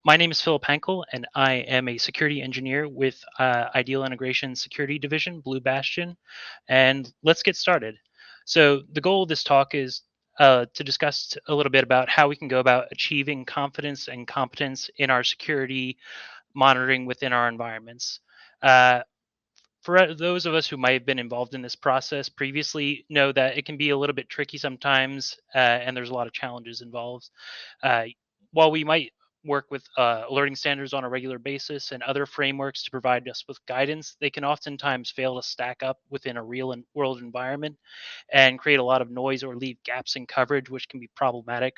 My name is Philip Hankel, and I am a security engineer with Ideal Integration Security Division, Blue Bastion. And let's get started. So, the goal of this talk is to discuss a little bit about how we can go about achieving confidence and competence in our security monitoring within our environments. Uh, for those of us who might have been involved in this process previously, know that it can be a little bit tricky sometimes, and there's a lot of challenges involved. Uh, while we might work with alerting standards on a regular basis and other frameworks to provide us with guidance, they can oftentimes fail to stack up within a real world environment and create a lot of noise or leave gaps in coverage, which can be problematic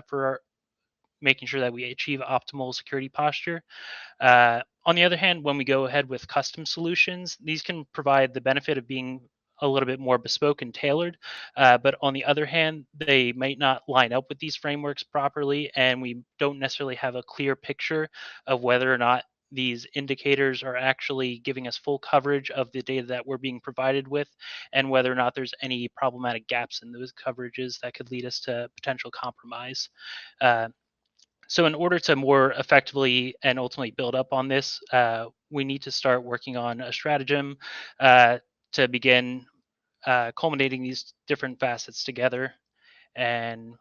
for making sure that we achieve optimal security posture. On the other hand, when we go ahead with custom solutions, these can provide the benefit of being a little bit more bespoke and tailored. But on the other hand, they might not line up with these frameworks properly, and we don't necessarily have a clear picture of whether or not these indicators are actually giving us full coverage of the data that we're being provided with, and whether or not there's any problematic gaps in those coverages that could lead us to potential compromise. Uh, so, in order to more effectively and ultimately build up on this, we need to start working on a stratagem uh, to begin culminating these different facets together and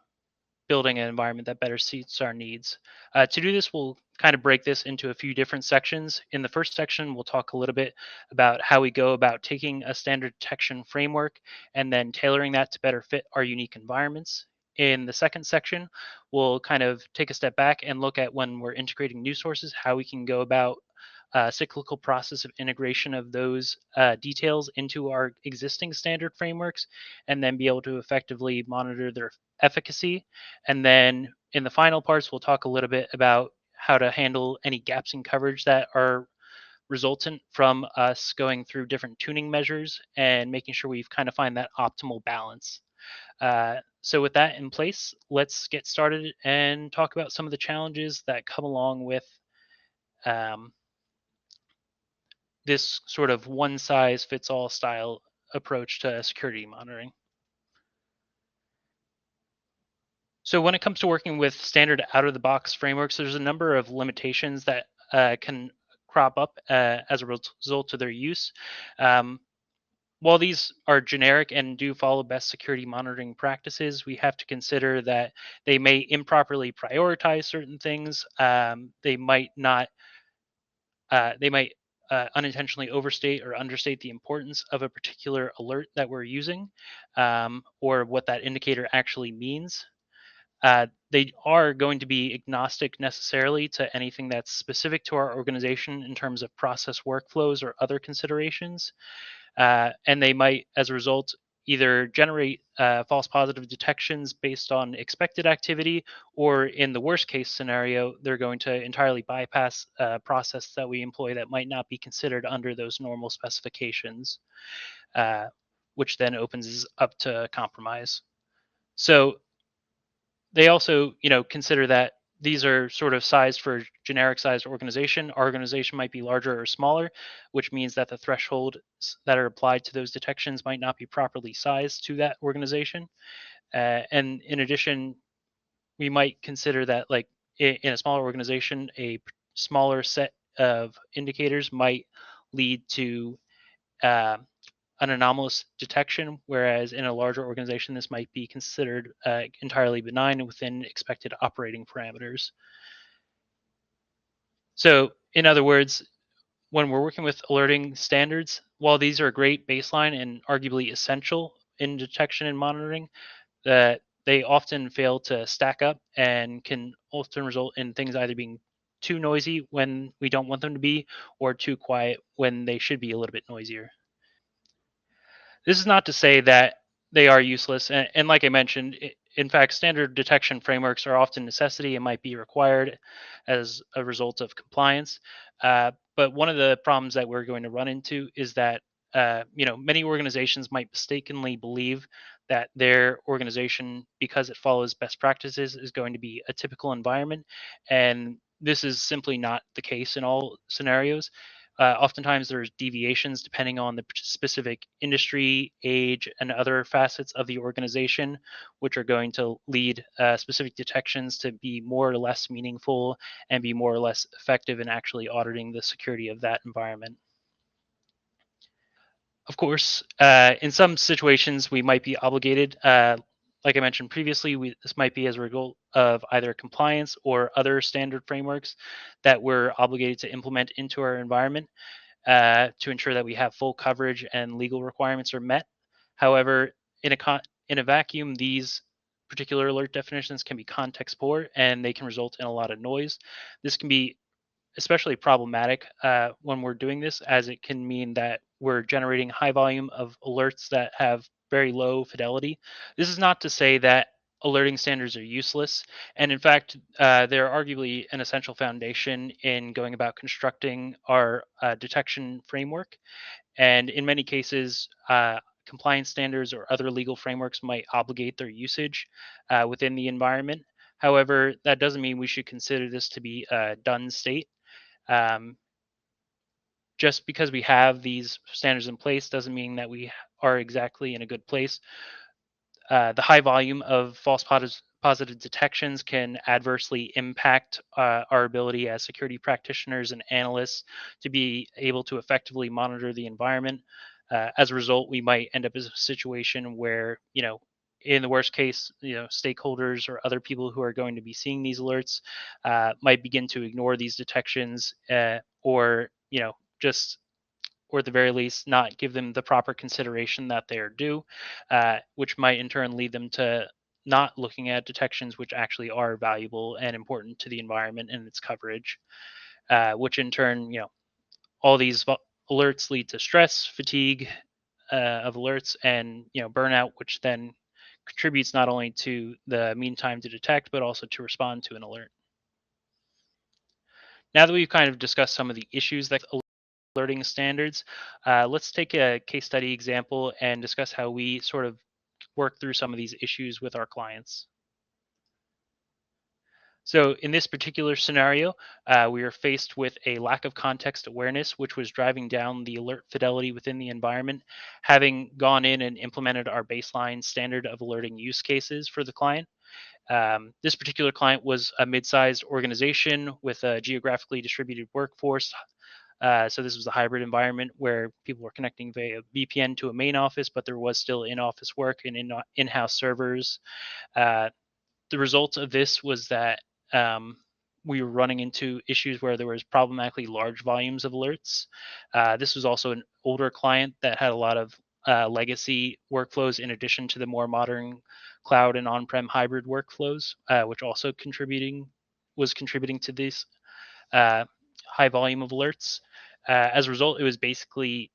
building an environment that better suits our needs. To do this, we'll kind of break this into a few different sections. In the first section, we'll talk a little bit about how we go about taking a standard detection framework and then tailoring that to better fit our unique environments. In the second section, we'll kind of take a step back and look at when we're integrating new sources, how we can go about cyclical process of integration of those details into our existing standard frameworks, and then be able to effectively monitor their efficacy. And then in the final parts, we'll talk a little bit about how to handle any gaps in coverage that are resultant from us going through different tuning measures and making sure we've kind of find that optimal balance. So with that in place, let's get started and talk about some of the challenges that come along with um, this sort of one size fits all style approach to security monitoring. So when it comes to working with standard out of the box frameworks, there's a number of limitations that can crop up as a result of their use. Um, while these are generic and do follow best security monitoring practices, we have to consider that they may improperly prioritize certain things. They might not they might unintentionally overstate or understate the importance of a particular alert that we're using, or what that indicator actually means. They are going to be agnostic necessarily to anything that's specific to our organization in terms of process workflows or other considerations. And they might, as a result, either generate false positive detections based on expected activity, or in the worst case scenario, they're going to entirely bypass a process that we employ that might not be considered under those normal specifications, uh, which then opens us up to compromise. So they also, consider that these are sort of sized for generic sized organization. Our organization might be larger or smaller, which means that the thresholds that are applied to those detections might not be properly sized to that organization. And in addition, we might consider that, like, in a smaller organization, smaller set of indicators might lead to uh, an anomalous detection, whereas in a larger organization, this might be considered entirely benign and within expected operating parameters. So, in other words, when we're working with alerting standards, while these are a great baseline and arguably essential in detection and monitoring, that they often fail to stack up and can often result in things either being too noisy when we don't want them to be, or too quiet when they should be a little bit noisier. This is not to say that they are useless, and like I mentioned, in fact, standard detection frameworks are often necessity and might be required as a result of compliance. But one of the problems that we're going to run into is that many organizations might mistakenly believe that their organization, because it follows best practices, is going to be a typical environment, and this is simply not the case in all scenarios. Oftentimes, there's deviations depending on the specific industry, age, and other facets of the organization, which are going to lead specific detections to be more or less meaningful and be more or less effective in actually auditing the security of that environment. Of course, in some situations, we might be obligated. Like I mentioned previously, this might be as a result of either compliance or other standard frameworks that we're obligated to implement into our environment to ensure that we have full coverage and legal requirements are met. However, in a vacuum, these particular alert definitions can be context poor and they can result in a lot of noise. This can be especially problematic when we're doing this, as it can mean that we're generating high volume of alerts that have very low fidelity. This is not to say that alerting standards are useless, and in fact, they're arguably an essential foundation in going about constructing our detection framework. And in many cases, compliance standards or other legal frameworks might obligate their usage within the environment. However, that doesn't mean we should consider this to be a done state. um, just because we have these standards in place doesn't mean that we are exactly in a good place. The high volume of false positive detections can adversely impact our ability as security practitioners and analysts to be able to effectively monitor the environment. As a result, we might end up in a situation where, in the worst case, stakeholders or other people who are going to be seeing these alerts might begin to ignore these detections, or just, or at the very least, not give them the proper consideration that they are due, which might in turn lead them to not looking at detections which actually are valuable and important to the environment and its coverage, which in turn, all these alerts lead to stress, fatigue of alerts, and burnout, which then contributes not only to the mean time to detect, but also to respond to an alert. Now that we've kind of discussed some of the issues that alerting standards, let's take a case study example and discuss how we sort of work through some of these issues with our clients. So, in this particular scenario, we are faced with a lack of context awareness, which was driving down the alert fidelity within the environment. Having gone in and implemented our baseline standard of alerting use cases for the client, this particular client was a mid sized organization with a geographically distributed workforce. So this was a hybrid environment where people were connecting via VPN to a main office, but there was still in-office work and in-house servers. Uh, the result of this was that we were running into issues where there was problematically large volumes of alerts. This was also an older client that had a lot of legacy workflows in addition to the more modern cloud and on-prem hybrid workflows, which also was contributing to this uh, high volume of alerts. As a result, it was basically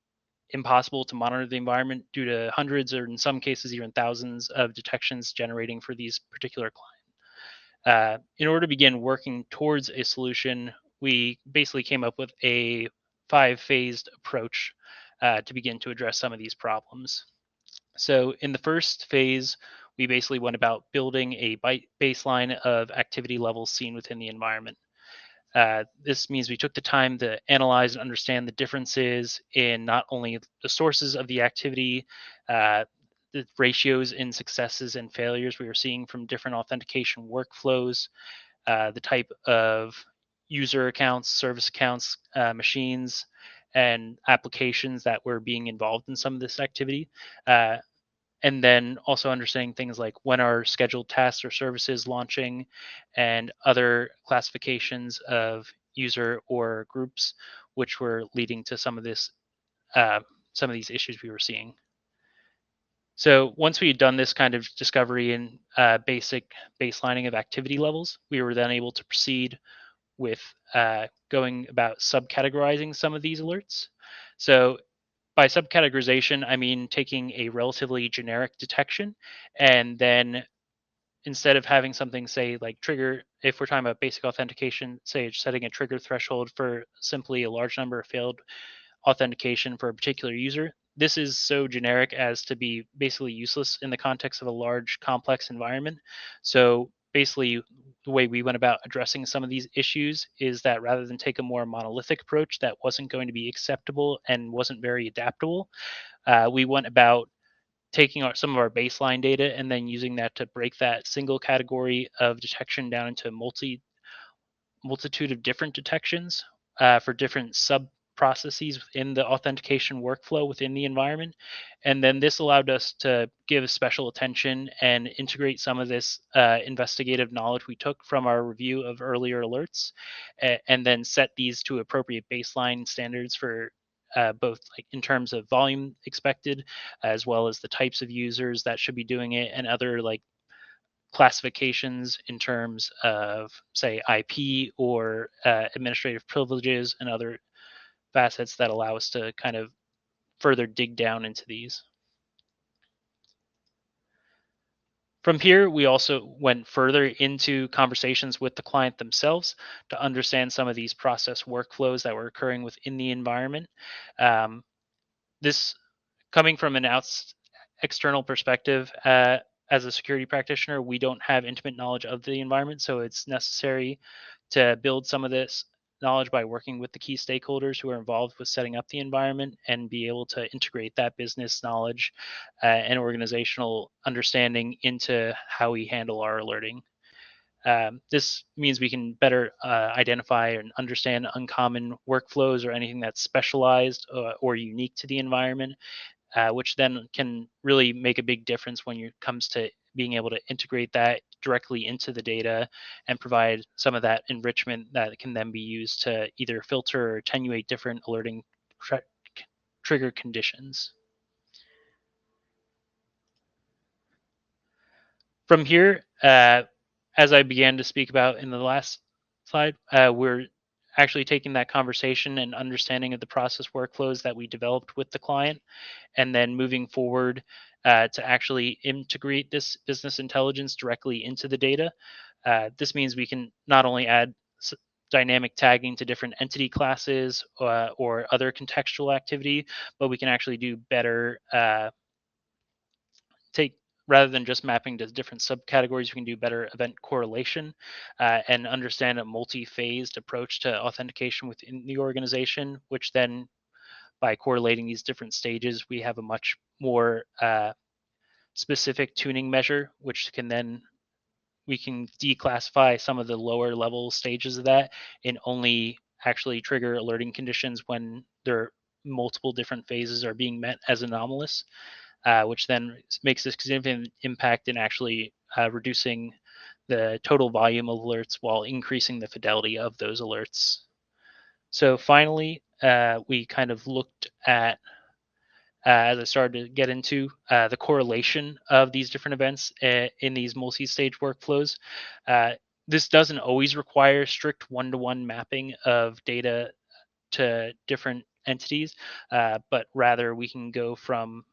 impossible to monitor the environment due to hundreds, or in some cases even thousands, of detections generating for these particular clients. In order to begin working towards a solution, we basically came up with a 5-phased approach to begin to address some of these problems. So, in the first phase, we basically went about building a baseline of activity levels seen within the environment. This means we took the time to analyze and understand the differences in not only the sources of the activity, uh, the ratios in successes and failures we were seeing from different authentication workflows, the type of user accounts, service accounts, machines, and applications that were being involved in some of this activity. And then also understanding things like when are scheduled tasks or services launching, and other classifications of user or groups, which were leading to uh, some of these issues we were seeing. So once we had done this kind of discovery and basic baselining of activity levels, we were then able to proceed with going about subcategorizing some of these alerts. So by subcategorization, I mean taking a relatively generic detection and then, instead of having something say like trigger, if we're talking about basic authentication, say setting a trigger threshold for simply a large number of failed authentication for a particular user, this is so generic as to be basically useless in the context of a large complex environment. So basically, the way we went about addressing some of these issues is that rather than take a more monolithic approach that wasn't going to be acceptable and wasn't very adaptable, we went about taking some of our baseline data and then using that to break that single category of detection down into multitude of different detections for different sub processes within the authentication workflow within the environment. And then this allowed us to give special attention and integrate some of this investigative knowledge we took from our review of earlier alerts, and then set these to appropriate baseline standards for both like in terms of volume expected, as well as the types of users that should be doing it, and other like classifications in terms of, say, IP or administrative privileges and other facets that allow us to kind of further dig down into these. From here, we also went further into conversations with the client themselves to understand some of these process workflows that were occurring within the environment. This coming from an external perspective, as a security practitioner, we don't have intimate knowledge of the environment, so it's necessary to build some of this knowledge by working with the key stakeholders who are involved with setting up the environment and be able to integrate that business knowledge and organizational understanding into how we handle our alerting. This means we can better identify and understand uncommon workflows or anything that's specialized or unique to the environment, which then can really make a big difference when it comes to being able to integrate that directly into the data and provide some of that enrichment that can then be used to either filter or attenuate different alerting trigger conditions. From here, as I began to speak about in the last slide, we're actually taking that conversation and understanding of the process workflows that we developed with the client, and then moving forward to actually integrate this business intelligence directly into the data. This means we can not only add dynamic tagging to different entity classes or other contextual activity, but we can actually do better take rather than just mapping to different subcategories, we can do better event correlation and understand a multi-phased approach to authentication within the organization, which then by correlating these different stages, we have a much more specific tuning measure, which can then we can declassify some of the lower level stages of that and only actually trigger alerting conditions when there are multiple different phases are being met as anomalous, which then makes a significant impact in actually reducing the total volume of alerts while increasing the fidelity of those alerts. So finally, we kind of looked at, as I started to get into, the correlation of these different events in these multi-stage workflows. This doesn't always require strict one-to-one mapping of data to different entities, but rather we can go from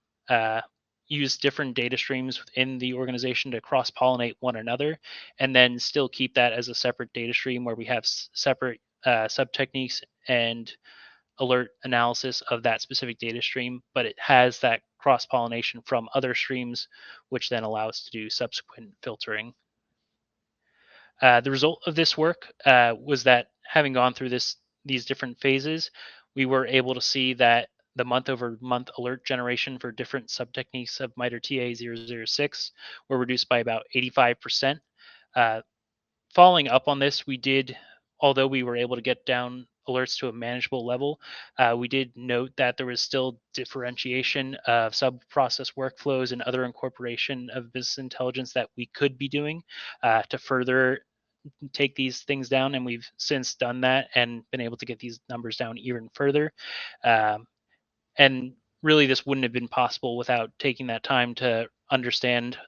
use different data streams within the organization to cross-pollinate one another, and then still keep that as a separate data stream where we have separate sub-techniques and alert analysis of that specific data stream, but it has that cross-pollination from other streams, which then allow us to do subsequent filtering. The result of this work was that having gone through these different phases, we were able to see that the month-over-month alert generation for different sub-techniques of MITRE TA006 were reduced by about 85%. Following up on this, although we were able to get down alerts to a manageable level, we did note that there was still differentiation of sub-process workflows and other incorporation of business intelligence that we could be doing to further take these things down, and we've since done that and been able to get these numbers down even further. And really, this wouldn't have been possible without taking that time to understand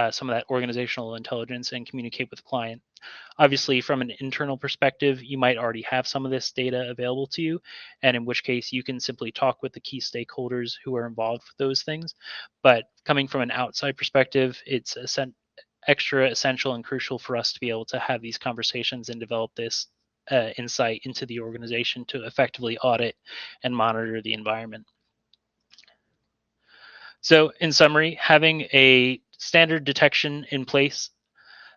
some of that organizational intelligence and communicate with the client. Obviously, from an internal perspective, you might already have some of this data available to you, and in which case you can simply talk with the key stakeholders who are involved with those things. But coming from an outside perspective, it's extra essential and crucial for us to be able to have these conversations and develop this insight into the organization to effectively audit and monitor the environment. So in summary, having a standard detection in place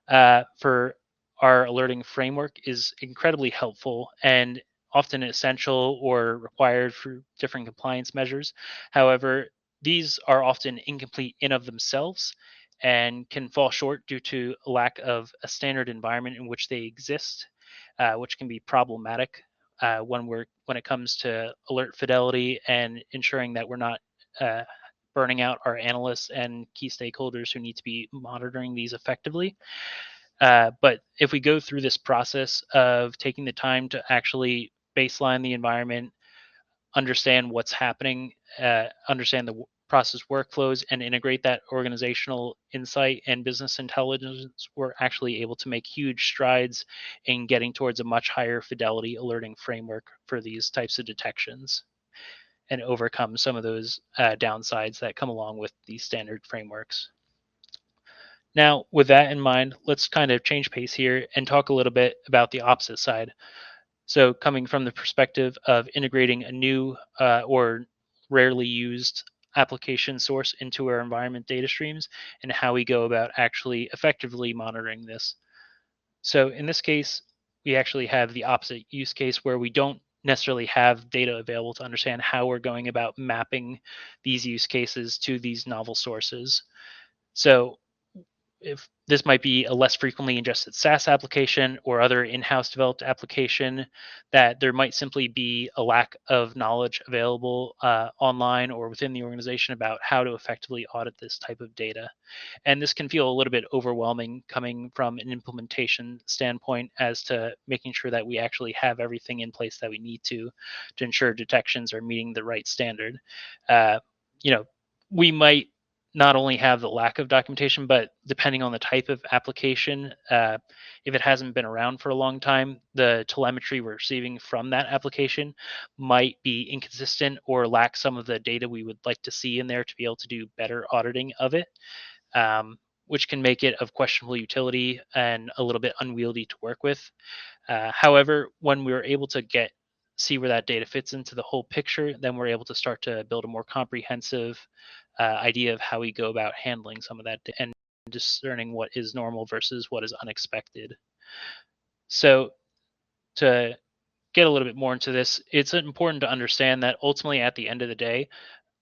for our alerting framework is incredibly helpful and often essential or required for different compliance measures. However, these are often incomplete in of themselves and can fall short due to a lack of a standard environment in which they exist, which can be problematic when it comes to alert fidelity and ensuring that we're not uh, burning out our analysts and key stakeholders who need to be monitoring these effectively. But if we go through this process of taking the time to actually baseline the environment, understand what's happening, understand the process workflows, and integrate that organizational insight and business intelligence, we're actually able to make huge strides in getting towards a much higher fidelity alerting framework for these types of detections and overcome some of those downsides that come along with these standard frameworks. Now, with that in mind, let's kind of change pace here and talk a little bit about the opposite side. So, coming from the perspective of integrating a new or rarely used application source into our environment data streams and how we go about actually effectively monitoring this. So, in this case, we actually have the opposite use case where we don't necessarily have data available to understand how we're going about mapping these use cases to these novel sources. So, if this might be a less frequently ingested SaaS application or other in-house developed application, that there might simply be a lack of knowledge available online or within the organization about how to effectively audit this type of data. And this can feel a little bit overwhelming coming from an implementation standpoint as to making sure that we actually have everything in place that we need to ensure detections are meeting the right standard. Uh, you know, we might not only have the lack of documentation, but depending on the type of application, if it hasn't been around for a long time, the telemetry we're receiving from that application might be inconsistent or lack some of the data we would like to see in there to be able to do better auditing of it, which can make it of questionable utility and a little bit unwieldy to work with. However, when we're able to see where that data fits into the whole picture, then we're able to start to build a more comprehensive idea of how we go about handling some of that and discerning what is normal versus what is unexpected. So to get a little bit more into this, it's important to understand that ultimately at the end of the day,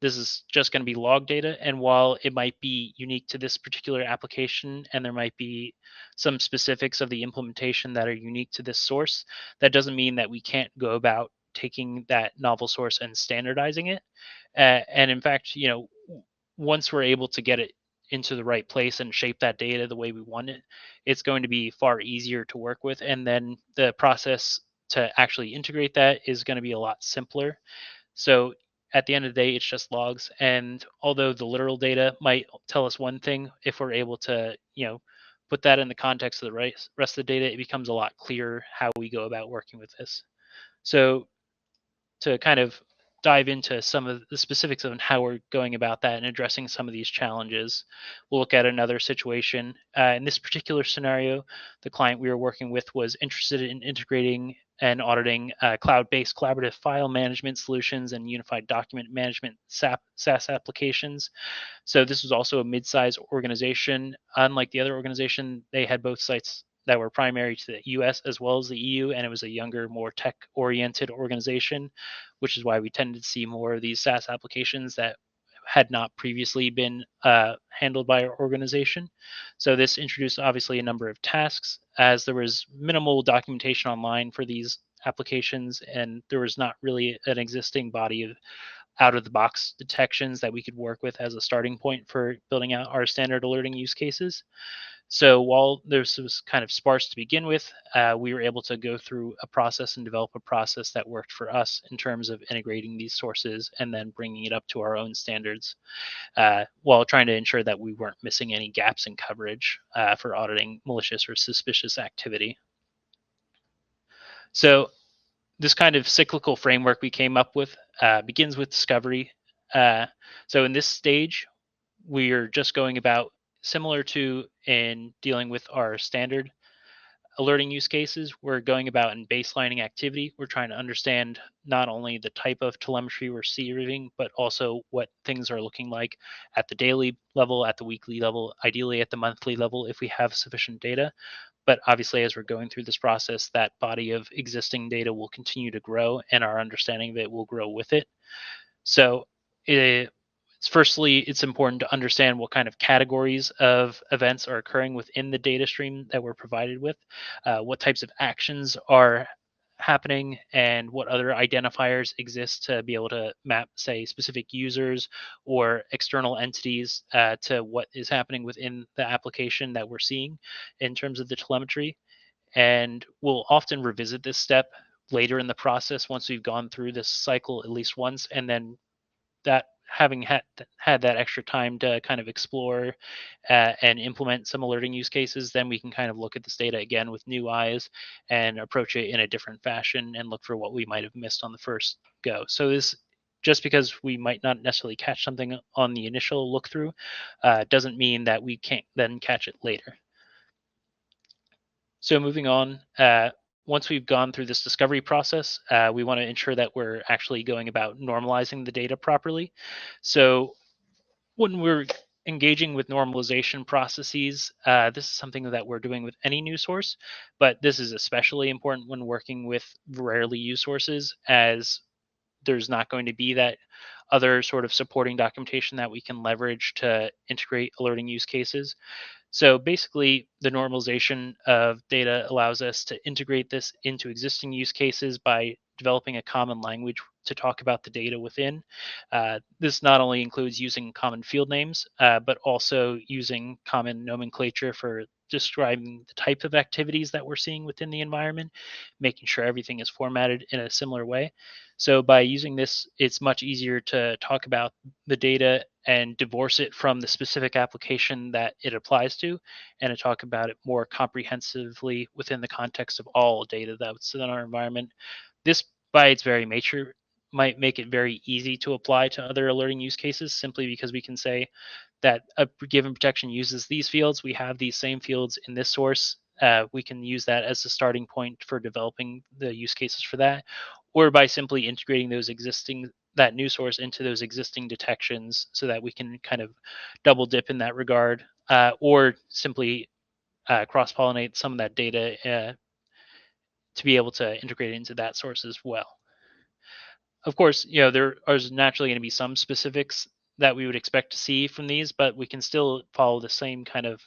this is just going to be log data. And while it might be unique to this particular application and there might be some specifics of the implementation that are unique to this source, that doesn't mean that we can't go about taking that novel source and standardizing it. And in fact, once we're able to get it into the right place and shape that data the way we want it, it's going to be far easier to work with. And then the process to actually integrate that is going to be a lot simpler. So at the end of the day, it's just logs. And although the literal data might tell us one thing, if we're able to, put that in the context of the rest of the data, it becomes a lot clearer how we go about working with this. So to kind of dive into some of the specifics of how we're going about that and addressing some of these challenges, we'll look at another situation. In this particular scenario, the client we were working with was interested in integrating and auditing cloud-based collaborative file management solutions and unified document management SaaS applications. So this was also a mid-sized organization. Unlike the other organization, they had both sites that were primary to the US as well as the EU, and it was a younger, more tech-oriented organization, which is why we tended to see more of these SaaS applications that had not previously been handled by our organization. So this introduced obviously a number of tasks, as there was minimal documentation online for these applications, and there was not really an existing body of out of the box detections that we could work with as a starting point for building out our standard alerting use cases. So while this was kind of sparse to begin with, we were able to go through a process and develop a process that worked for us in terms of integrating these sources and then bringing it up to our own standards, while trying to ensure that we weren't missing any gaps in coverage for auditing malicious or suspicious activity. So this kind of cyclical framework we came up with begins with discovery. So in this stage, we are just going about similar to in dealing with our standard alerting use cases, we're going about in baselining activity. We're trying to understand not only the type of telemetry we're receiving, but also what things are looking like at the daily level, at the weekly level, ideally at the monthly level if we have sufficient data. But obviously, as we're going through this process, that body of existing data will continue to grow and our understanding of it will grow with it. So firstly, it's important to understand what kind of categories of events are occurring within the data stream that we're provided with, what types of actions are happening, and what other identifiers exist to be able to map, say, specific users or external entities to what is happening within the application that we're seeing in terms of the telemetry. And we'll often revisit this step later in the process once we've gone through this cycle at least once, and then that having had that extra time to kind of explore and implement some alerting use cases, then we can kind of look at this data again with new eyes and approach it in a different fashion and look for what we might have missed on the first go. So this just because we might not necessarily catch something on the initial look through doesn't mean that we can't then catch it later. So moving on, once we've gone through this discovery process, we want to ensure that we're actually going about normalizing the data properly. So when we're engaging with normalization processes, this is something that we're doing with any new source, but this is especially important when working with rarely used sources, as there's not going to be that other sort of supporting documentation that we can leverage to integrate alerting use cases. So basically, the normalization of data allows us to integrate this into existing use cases by developing a common language to talk about the data within. This not only includes using common field names, but also using common nomenclature for describing the type of activities that we're seeing within the environment, making sure everything is formatted in a similar way. So by using this, it's much easier to talk about the data and divorce it from the specific application that it applies to, and to talk about it more comprehensively within the context of all data that's in our environment. This, by its very nature, might make it very easy to apply to other alerting use cases simply because we can say that a given protection uses these fields. We have these same fields in this source. We can use that as a starting point for developing the use cases for that, or by simply integrating those existing that new source into those existing detections so that we can kind of double dip in that regard, or simply cross pollinate some of that data to be able to integrate it into that source as well. Of course, there are naturally going to be some specifics that we would expect to see from these, but we can still follow the same kind of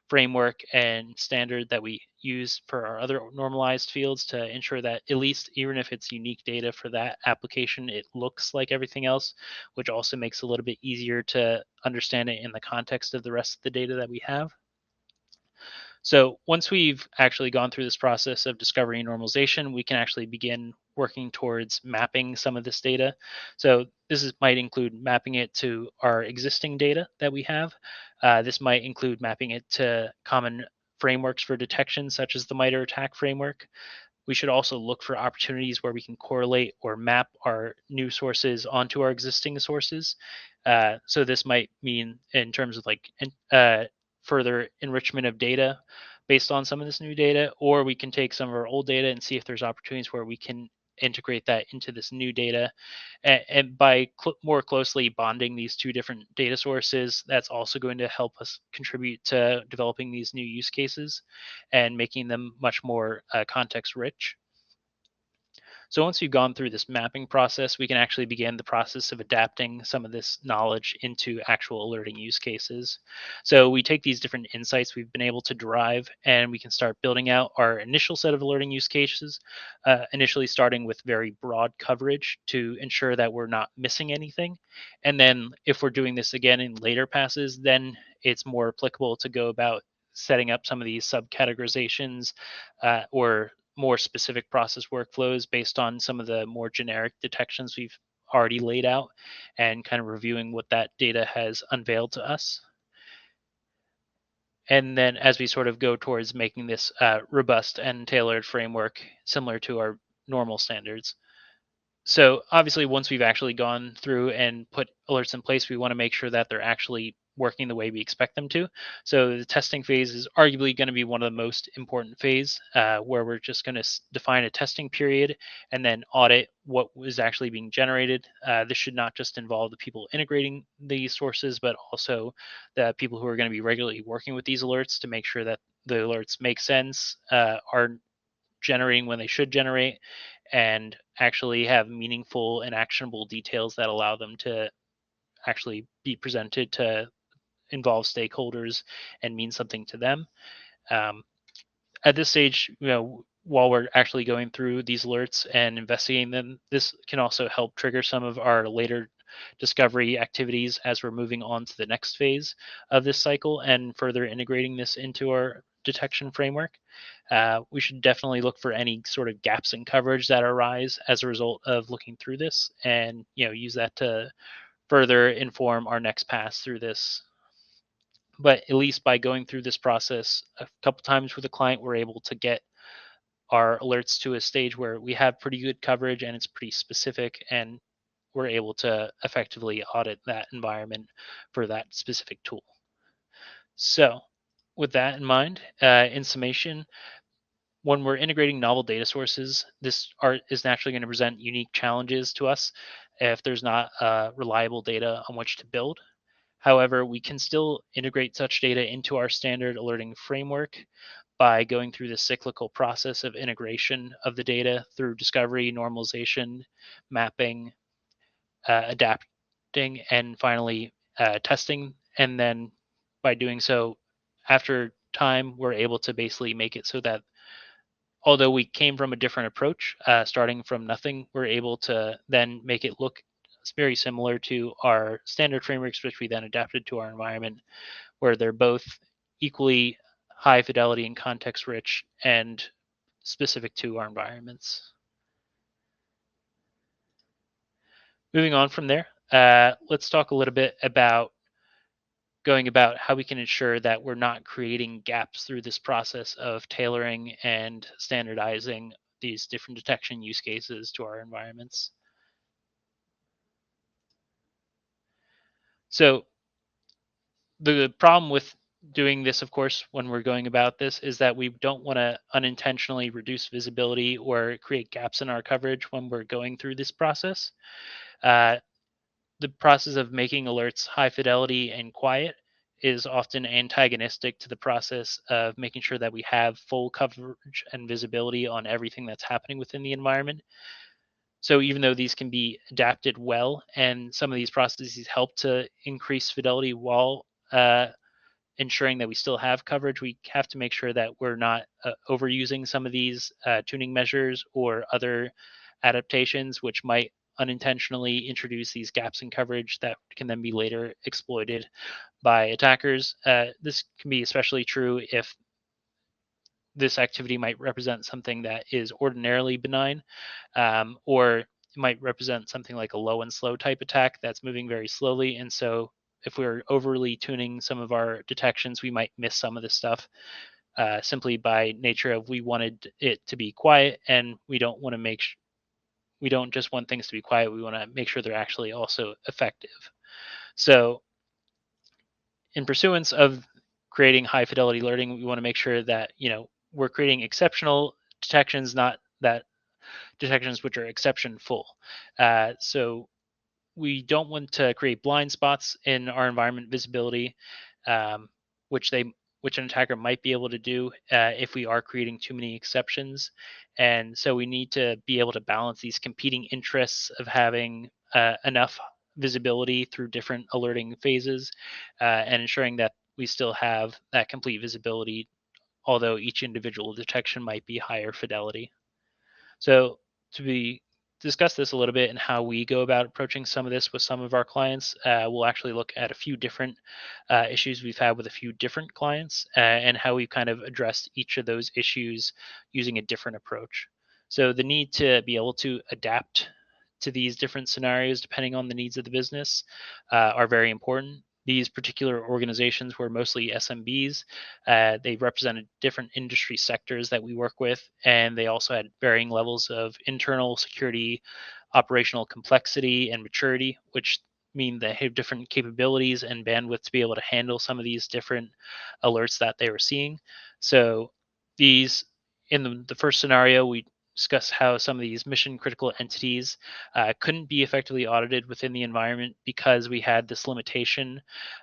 framework and standard that we use for our other normalized fields to ensure that at least, even if it's unique data for that application, it looks like everything else, which also makes it a little bit easier to understand it in the context of the rest of the data that we have. So once we've actually gone through this process of discovery and normalization, we can actually begin working towards mapping some of this data. So might include mapping it to our existing data that we have. This might include mapping it to common frameworks for detection, such as the MITRE ATT&CK framework. We should also look for opportunities where we can correlate or map our new sources onto our existing sources. So this might mean in terms of further enrichment of data based on some of this new data, or we can take some of our old data and see if there's opportunities where we can integrate that into this new data. And by more closely bonding these two different data sources, that's also going to help us contribute to developing these new use cases and making them much more context rich. So once we've gone through this mapping process, we can actually begin the process of adapting some of this knowledge into actual alerting use cases. So we take these different insights we've been able to derive, and we can start building out our initial set of alerting use cases, initially starting with very broad coverage to ensure that we're not missing anything. And then if we're doing this again in later passes, then it's more applicable to go about setting up some of these subcategorizations or more specific process workflows based on some of the more generic detections we've already laid out, and kind of reviewing what that data has unveiled to us. And then as we sort of go towards making this robust and tailored framework similar to our normal standards. So obviously, once we've actually gone through and put alerts in place, we want to make sure that they're actually working the way we expect them to. So the testing phase is arguably going to be one of the most important phase, where we're just going to define a testing period and then audit what was actually being generated. This should not just involve the people integrating these sources, but also the people who are going to be regularly working with these alerts to make sure that the alerts make sense, are generating when they should generate, and actually have meaningful and actionable details that allow them to actually be presented to involve stakeholders and mean something to them. Um, at this stage, while we're actually going through these alerts and investigating them, this can also help trigger some of our later discovery activities as we're moving on to the next phase of this cycle and further integrating this into our detection framework. We should definitely look for any sort of gaps in coverage that arise as a result of looking through this, and use that to further inform our next pass through this. But at least by going through this process a couple times with the client, we're able to get our alerts to a stage where we have pretty good coverage and it's pretty specific, and we're able to effectively audit that environment for that specific tool. So with that in mind, in summation, when we're integrating novel data sources, this art is naturally going to present unique challenges to us if there's not reliable data on which to build. However, we can still integrate such data into our standard alerting framework by going through the cyclical process of integration of the data through discovery, normalization, mapping, adapting, and finally testing. And then by doing so, after time, we're able to basically make it so that although we came from a different approach, starting from nothing, we're able to then make it look very similar to our standard frameworks, which we then adapted to our environment, where they're both equally high fidelity and context rich and specific to our environments. Moving on from there, let's talk a little bit about going about how we can ensure that we're not creating gaps through this process of tailoring and standardizing these different detection use cases to our environments. So the problem with doing this, of course, when we're going about this, is that we don't want to unintentionally reduce visibility or create gaps in our coverage when we're going through this process. Uh, the process of making alerts high fidelity and quiet is often antagonistic to the process of making sure that we have full coverage and visibility on everything that's happening within the environment. So even though these can be adapted well, and some of these processes help to increase fidelity while ensuring that we still have coverage, we have to make sure that we're not overusing some of these tuning measures or other adaptations, which might unintentionally introduce these gaps in coverage that can then be later exploited by attackers. This can be especially true if this activity might represent something that is ordinarily benign, or it might represent something like a low and slow type attack that's moving very slowly. And so if we're overly tuning some of our detections, we might miss some of this stuff, simply by nature of we wanted it to be quiet, and we don't want to we don't just want things to be quiet. We want to make sure they're actually also effective. So in pursuance of creating high fidelity alerting, we want to make sure that we're creating exceptional detections, not that detections which are exception full. So we don't want to create blind spots in our environment visibility, um, which they which an attacker might be able to do if we are creating too many exceptions. And so we need to be able to balance these competing interests of having enough visibility through different alerting phases, and ensuring that we still have that complete visibility, although each individual detection might be higher fidelity. So to be discuss this a little bit and how we go about approaching some of this with some of our clients, we'll actually look at a few different issues we've had with a few different clients, and how we've kind of addressed each of those issues using a different approach. So the need to be able to adapt to these different scenarios depending on the needs of the business are very important. These particular organizations were mostly SMBs. They represented different industry sectors that we work with, and they also had varying levels of internal security, operational complexity, and maturity, which mean they have different capabilities and bandwidth to be able to handle some of these different alerts that they were seeing. So these, in the first scenario, we discuss how some of these mission critical entities couldn't be effectively audited within the environment because we had this limitation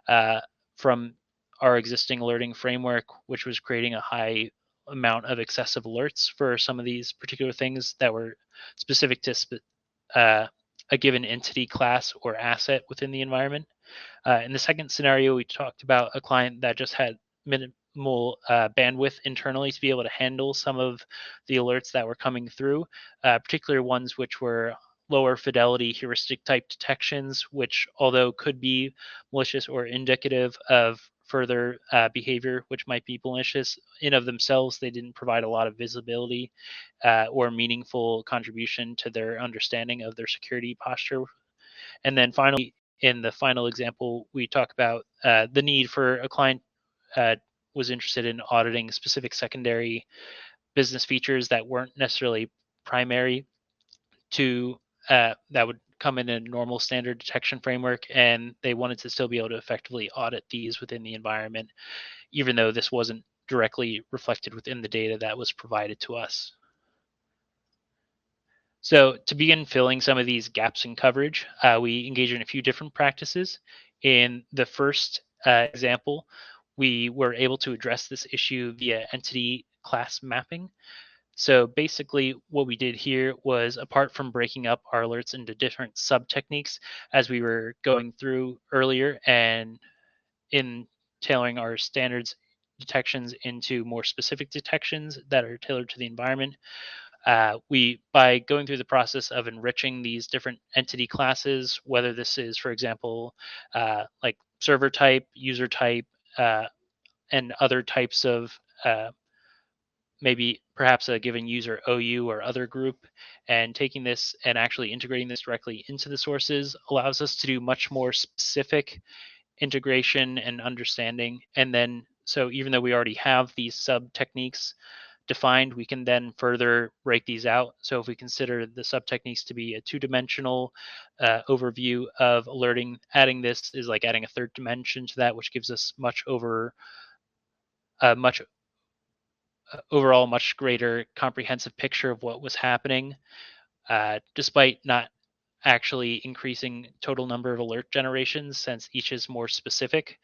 uh, from our existing alerting framework, which was creating a high amount of excessive alerts for some of these particular things that were specific to uh, a given entity class or asset within the environment. In the second scenario, we talked about a client that just had minimal bandwidth internally to be able to handle some of the alerts that were coming through, particular ones which were lower fidelity heuristic type detections, which, although could be malicious or indicative of further behavior which might be malicious in of themselves, they didn't provide a lot of visibility or meaningful contribution to their understanding of their security posture. And then finally, in the final example, we talk about the need for a client uh, was interested in auditing specific secondary business features that weren't necessarily primary to that would come in a normal standard detection framework, and they wanted to still be able to effectively audit these within the environment, even though this wasn't directly reflected within the data that was provided to us. So to begin filling some of these gaps in coverage, we engage in a few different practices. In the first example, we were able to address this issue via entity class mapping. So basically, what we did here was, apart from breaking up our alerts into different sub techniques, as we were going through earlier, and in tailoring our standards detections into more specific detections that are tailored to the environment, we, by going through the process of enriching these different entity classes, whether this is, for example, like server type, user type, uh, and other types of maybe perhaps a given user OU or other group, and taking this and actually integrating this directly into the sources allows us to do much more specific integration and understanding. And then, so even though we already have these sub techniques defined, we can then further break these out. So if we consider the sub techniques to be a two-dimensional overview of alerting, adding this is like adding a third dimension to that, which gives us much overall much greater comprehensive picture of what was happening, despite not actually increasing total number of alert generations, since each is more specific.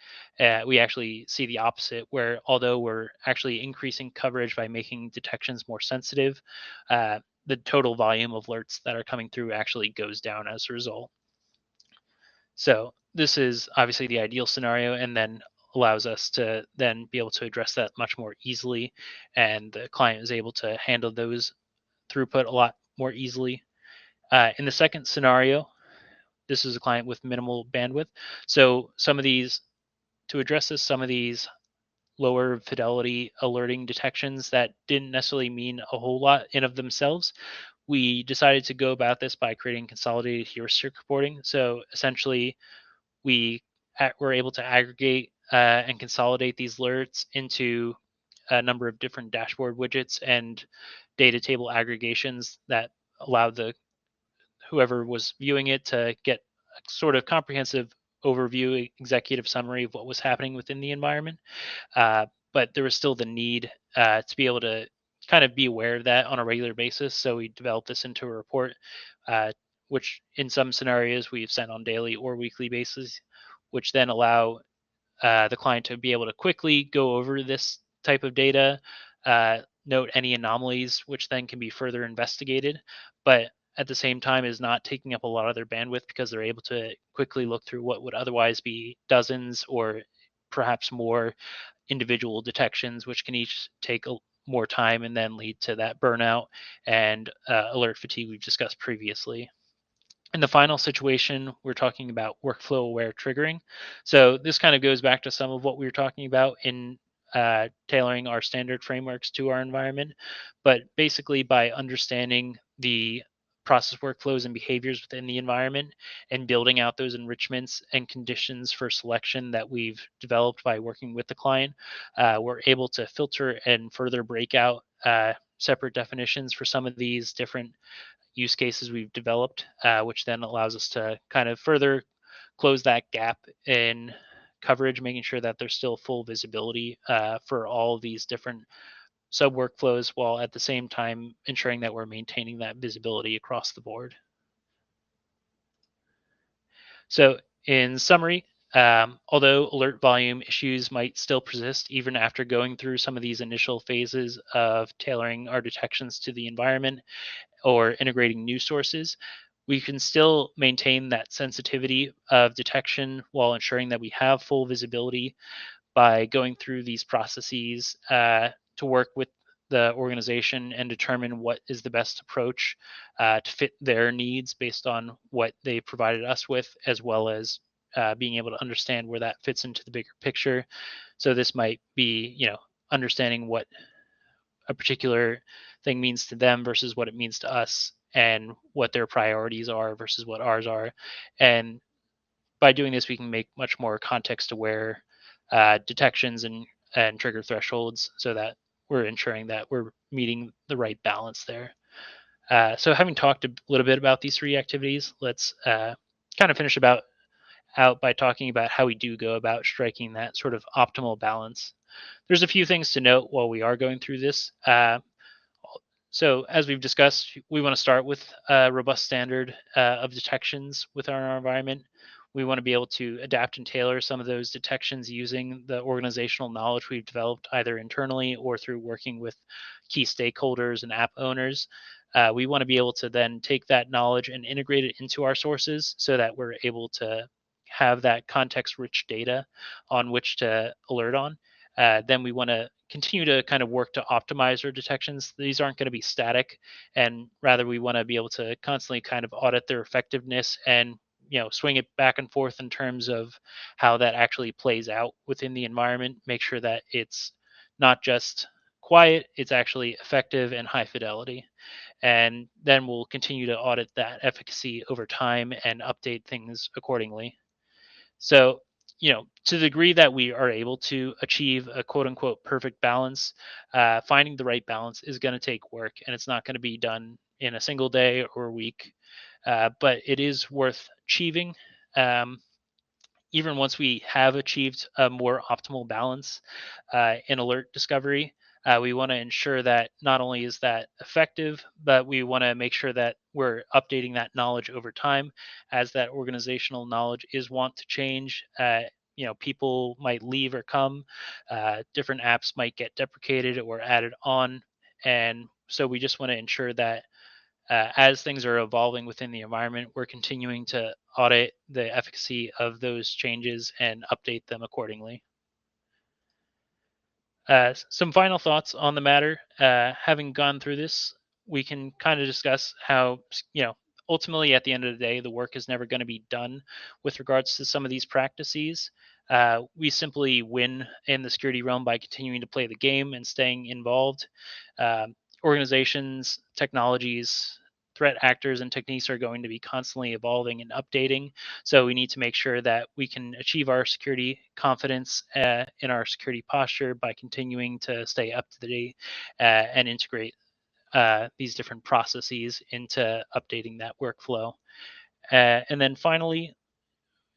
We actually see the opposite, where although we're actually increasing coverage by making detections more sensitive, the total volume of alerts that are coming through actually goes down as a result. So this is obviously the ideal scenario, and then allows us to then be able to address that much more easily, and the client is able to handle those throughput a lot more easily. In the second scenario, this is a client with minimal bandwidth. So some of these, to address this, some of these lower fidelity alerting detections that didn't necessarily mean a whole lot in of themselves, we decided to go about this by creating consolidated heuristic reporting. So essentially, we were able to aggregate and consolidate these alerts into a number of different dashboard widgets and data table aggregations that allowed the whoever was viewing it to get a sort of comprehensive overview, executive summary of what was happening within the environment. But there was still the need to be able to kind of be aware of that on a regular basis. So we developed this into a report, uh, which in some scenarios we've sent on daily or weekly basis, which then allow the client to be able to quickly go over this type of data, note any anomalies, which then can be further investigated, but at the same time is not taking up a lot of their bandwidth because they're able to quickly look through what would otherwise be dozens or perhaps more individual detections, which can each take more time and then lead to that burnout and alert fatigue we've discussed previously. In the final situation, we're talking about workflow aware triggering. So this kind of goes back to some of what we were talking about in tailoring our standard frameworks to our environment. But basically, by understanding the process workflows and behaviors within the environment and building out those enrichments and conditions for selection that we've developed by working with the client, we're able to filter and further break out separate definitions for some of these different use cases we've developed, which then allows us to kind of further close that gap in coverage, making sure that there's still full visibility for all of these different sub workflows, while at the same time ensuring that we're maintaining that visibility across the board. So, in summary, although alert volume issues might still persist even after going through some of these initial phases of tailoring our detections to the environment or integrating new sources, we can still maintain that sensitivity of detection while ensuring that we have full visibility by going through these processes to work with the organization and determine what is the best approach to fit their needs based on what they provided us with, as well as being able to understand where that fits into the bigger picture. So this might be, understanding what a particular thing means to them versus what it means to us, and what their priorities are versus what ours are. And by doing this, we can make much more context aware detections and trigger thresholds, so that we're ensuring that we're meeting the right balance there. So, having talked a little bit about these three activities, let's kind of finish about out by talking about how we do go about striking that sort of optimal balance. There's a few things to note while we are going through this. So, as we've discussed, we want to start with a robust standard of detections within our environment. We want to be able to adapt and tailor some of those detections using the organizational knowledge we've developed either internally or through working with key stakeholders and app owners. We want to be able to then take that knowledge and integrate it into our sources so that we're able to have that context rich data on which to alert on. Then we want to continue to kind of work to optimize our detections. These aren't going to be static, and rather we want to be able to constantly kind of audit their effectiveness and swing it back and forth in terms of how that actually plays out within the environment. Make sure that it's not just quiet; it's actually effective and high fidelity. And then we'll continue to audit that efficacy over time and update things accordingly. So, to the degree that we are able to achieve a quote unquote perfect balance, finding the right balance is going to take work, and it's not going to be done in a single day or week. But it is worth achieving. Um, Even once we have achieved a more optimal balance in alert discovery, we want to ensure that not only is that effective, but we want to make sure that we're updating that knowledge over time, as that organizational knowledge is wont to change. People might leave or come, different apps might get deprecated or added on, and so we just want to ensure that as things are evolving within the environment, we're continuing to audit the efficacy of those changes and update them accordingly. Some final thoughts on the matter. Having gone through this, we can kind of discuss how, ultimately at the end of the day, the work is never going to be done with regards to some of these practices. We simply win in the security realm by continuing to play the game and staying involved. Organizations, technologies, threat actors, and techniques are going to be constantly evolving and updating. So we need to make sure that we can achieve our security confidence in our security posture by continuing to stay up to the date and integrate these different processes into updating that workflow. And then finally,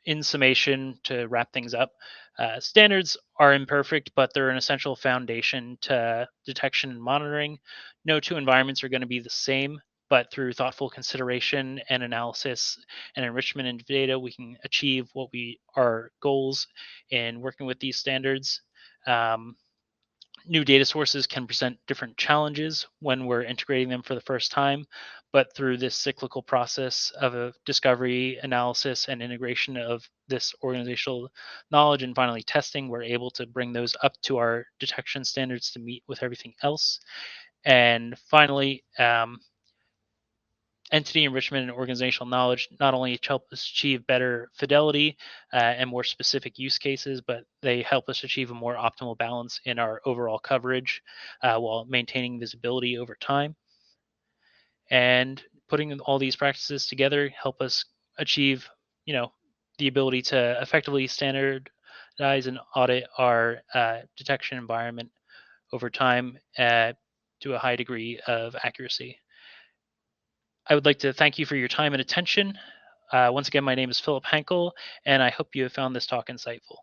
in summation, to wrap things up, standards are imperfect, but they're an essential foundation to detection and monitoring. No two environments are going to be the same, but through thoughtful consideration and analysis and enrichment in data, we can achieve what we our goals in working with these standards. Um, New data sources can present different challenges when we're integrating them for the first time, but through this cyclical process of a discovery, analysis, and integration of this organizational knowledge and finally testing, we're able to bring those up to our detection standards to meet with everything else. And finally, entity enrichment and organizational knowledge not only help us achieve better fidelity and more specific use cases, but they help us achieve a more optimal balance in our overall coverage while maintaining visibility over time. And putting all these practices together help us achieve, the ability to effectively standardize and audit our detection environment over time to a high degree of accuracy. I would like to thank you for your time and attention. Once again, my name is Philip Henkel, and I hope you have found this talk insightful.